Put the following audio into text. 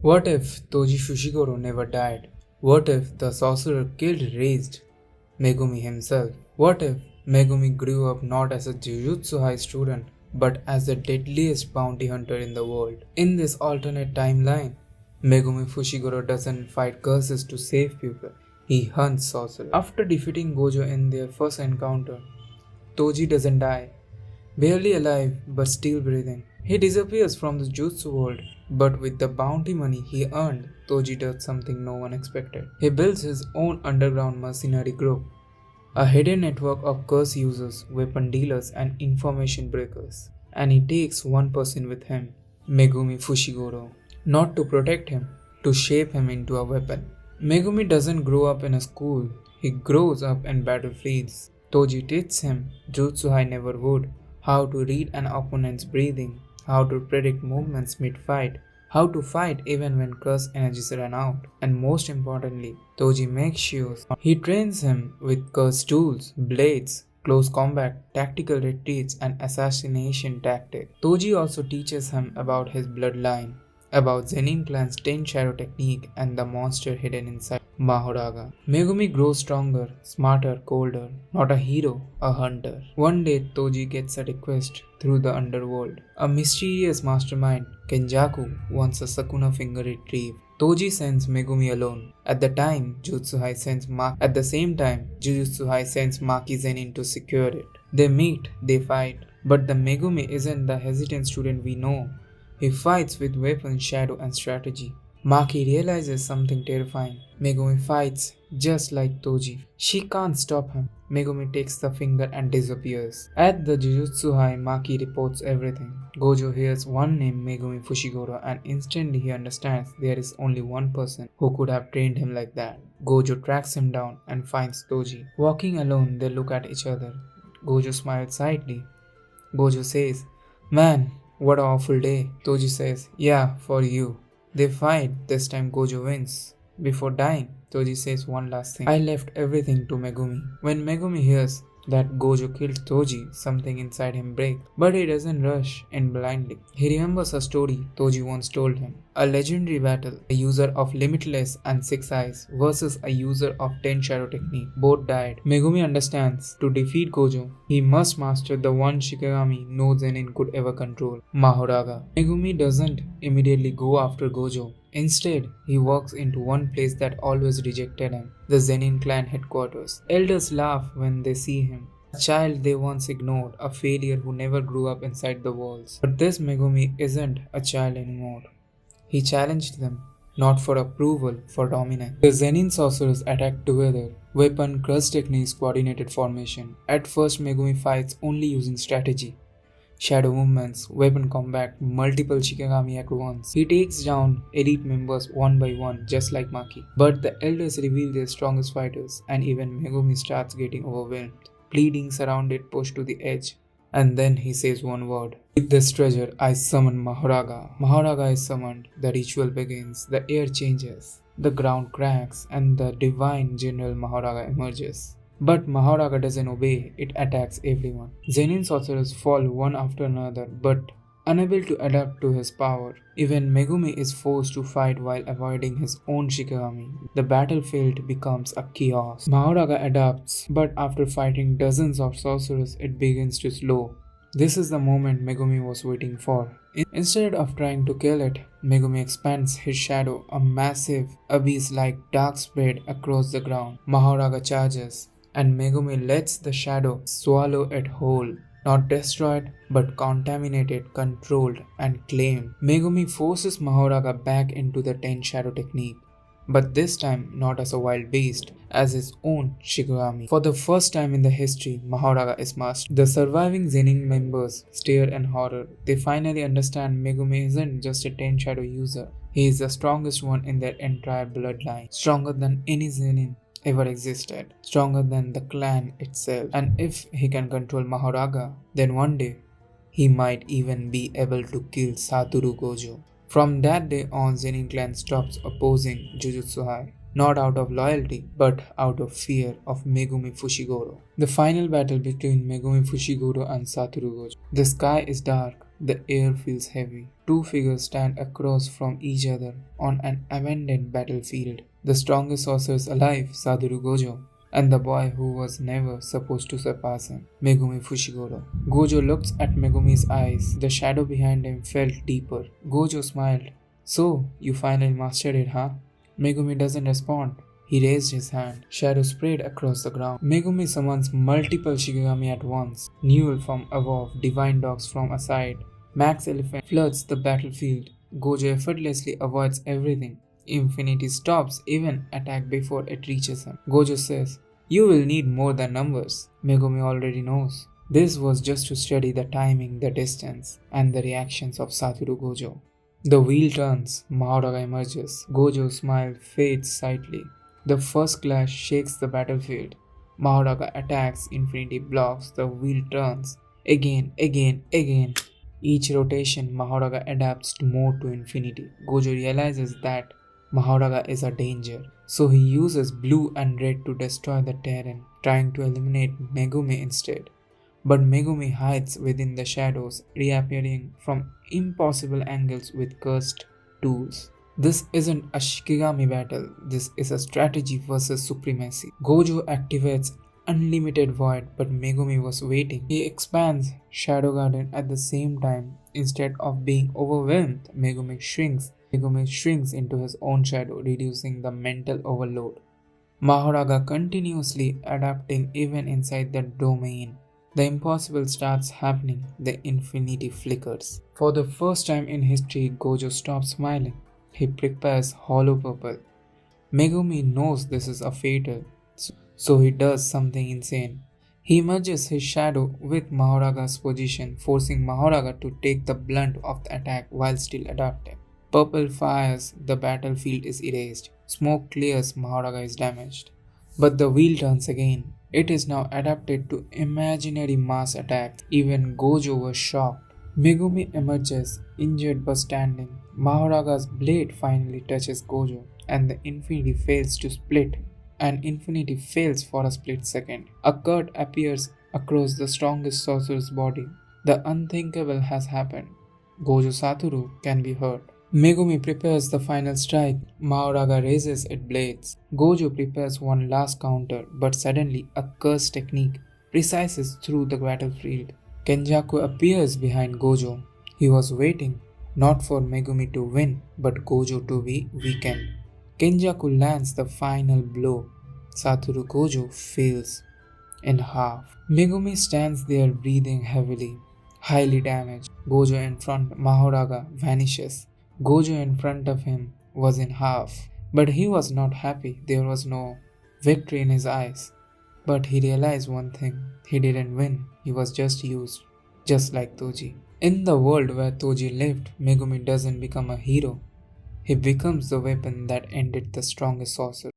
What if Toji Fushiguro never died? What if the sorcerer killed raised Megumi himself? What if Megumi grew up not as a Jujutsu High student but as the deadliest bounty hunter in the world? In this alternate timeline, Megumi Fushiguro doesn't fight curses to save people, he hunts sorcerers. After defeating Gojo in their first encounter, Toji doesn't die, barely alive but still breathing. He disappears from the jutsu world, but with the bounty money he earned, Toji does something no one expected. He builds his own underground mercenary group, a hidden network of curse users, weapon dealers, and information breakers. And he takes one person with him, Megumi Fushiguro, not to protect him, to shape him into a weapon. Megumi doesn't grow up in a school, he grows up in battlefields. Toji teaches him, Jutsu High never would, how to read an opponent's breathing, how to predict movements mid-fight, how to fight even when curse energies run out, and most importantly, Toji makes sure he trains him with curse tools, blades, close combat, tactical retreats, and assassination tactics. Toji also teaches him about his bloodline, about Zenin clan's 10 shadow technique and the monster hidden inside Mahoraga. Megumi grows stronger, smarter, colder, not a hero, a hunter. One day Toji gets a request through the underworld. A mysterious mastermind, Kenjaku, wants a Sakuna finger retrieved. Toji sends Megumi alone. At the time, Jujutsu High sends Maki Zenin to secure it. They meet, they fight, but the Megumi isn't the hesitant student we know. He fights with weapons, shadow, and strategy. Maki realizes something terrifying. Megumi fights just like Toji. She can't stop him. Megumi takes the finger and disappears. At the Jujutsu High, Maki reports everything. Gojo hears one name, Megumi Fushiguro, and instantly he understands there is only one person who could have trained him like that. Gojo tracks him down and finds Toji. Walking alone, they look at each other. Gojo smiles slightly. Gojo says, "Man, what an awful day." Toji says, "Yeah, for you." They fight. This time Gojo wins. Before dying, Toji says one last thing. "I left everything to Megumi." When Megumi hears that Gojo killed Toji, something inside him breaks. But he doesn't rush in blindly. He remembers a story Toji once told him. A legendary battle, a user of Limitless and 6 Eyes versus a user of 10 Shadow Technique. Both died. Megumi understands, to defeat Gojo, he must master the one Shikigami no Zenin could ever control, Mahoraga. Megumi doesn't immediately go after Gojo. Instead, he walks into one place that always rejected him, the Zenin clan headquarters. Elders laugh when they see him. A child they once ignored, a failure who never grew up inside the walls. But this Megumi isn't a child anymore. He challenged them, not for approval, for dominance. The Zenin sorcerers attack together. Weapon, curse techniques, coordinated formation. At first, Megumi fights only using strategy. Shadow movements, weapon combat, multiple Shikigami at once. He takes down elite members one by one, just like Maki. But the elders reveal their strongest fighters, and even Megumi starts getting overwhelmed. Pleading, surrounded, pushed to the edge. And then he says one word. "With this treasure, I summon Mahoraga." Mahoraga is summoned. The ritual begins. The air changes. The ground cracks, and the divine General Mahoraga emerges. But Mahoraga doesn't obey, it attacks everyone. Zenin sorcerers fall one after another, but unable to adapt to his power. Even Megumi is forced to fight while avoiding his own Shikigami. The battlefield becomes a chaos. Mahoraga adapts, but after fighting dozens of sorcerers, it begins to slow. This is the moment Megumi was waiting for. Instead of trying to kill it, Megumi expands his shadow, a massive abyss-like dark spread across the ground. Mahoraga charges, and Megumi lets the shadow swallow it whole. Not destroyed, but contaminated, controlled, and claimed. Megumi forces Mahoraga back into the 10 Shadow Technique, but this time not as a wild beast, as his own Shikigami. For the first time in the history, Mahoraga is mastered. The surviving Zenin members stare in horror. They finally understand Megumi isn't just a 10 Shadow user. He is the strongest one in their entire bloodline, stronger than any Zenin ever existed, stronger than the clan itself. And if he can control Mahoraga, then one day he might even be able to kill Satoru Gojo. From that day on, Zenin clan stops opposing Jujutsu High, not out of loyalty, but out of fear of Megumi Fushiguro. The final battle between Megumi Fushiguro and Satoru Gojo. The sky is dark, the air feels heavy. two figures stand across from each other on an abandoned battlefield. The strongest sorceress alive, Sadhuru Gojo, and the boy who was never supposed to surpass him, Megumi Fushiguro. Gojo looked at Megumi's eyes. The shadow behind him felt deeper. Gojo smiled. So, you finally mastered it, huh? Megumi doesn't respond. He raised his hand. Shadow sprayed across the ground. Megumi summons multiple Shikigami at once. Newell from above, divine dogs from aside. Max Elephant floods the battlefield. Gojo effortlessly avoids everything. Infinity stops even attack before it reaches him. Gojo says, "You will need more than numbers." Megumi already knows. This was just to study the timing, the distance, and the reactions of Satoru Gojo. The wheel turns. Mahoraga emerges. Gojo's smile fades slightly. The first clash shakes the battlefield. Mahoraga attacks, Infinity blocks, the wheel turns. Again. Each rotation, Mahoraga adapts more to Infinity. Gojo realizes that Mahoraga is a danger, so he uses blue and red to destroy the terrain, trying to eliminate Megumi instead. But Megumi hides within the shadows, reappearing from impossible angles with cursed tools. This isn't a Shikigami battle, this is a strategy versus supremacy. Gojo activates Unlimited Void, but Megumi was waiting. He expands Shadow Garden at the same time. Instead of being overwhelmed, Megumi shrinks into his own shadow, reducing the mental overload. Mahoraga continuously adapting even inside the domain. The impossible starts happening, the infinity flickers. For the first time in history, Gojo stops smiling. He prepares Hollow Purple. Megumi knows this is a fatal, so he does something insane. He merges his shadow with Mahoraga's position, forcing Mahoraga to take the blunt of the attack while still adapting. Purple fires, the battlefield is erased. Smoke clears, Mahoraga is damaged. But the wheel turns again. It is now adapted to imaginary mass attacks. Even Gojo was shocked. Megumi emerges, injured but standing. Mahoraga's blade finally touches Gojo, and the infinity fails to split. And infinity fails for a split second. A cut appears across the strongest sorcerer's body. The unthinkable has happened. Gojo Satoru can be hurt. Megumi prepares the final strike. Mahoraga raises its blades. Gojo prepares one last counter, but suddenly a curse technique precises through the battlefield. Kenjaku appears behind Gojo. He was waiting, not for Megumi to win, but Gojo to be weakened. Kenjaku lands the final blow. Satoru Gojo fails in half. Megumi stands there breathing heavily, highly damaged. Gojo in front, Mahoraga vanishes. Gojo in front of him was in half. But he was not happy. There was no victory in his eyes. But he realized one thing. He didn't win. He was just used. Just like Toji. In the world where Toji lived, Megumi doesn't become a hero. He becomes the weapon that ended the strongest sorcerer.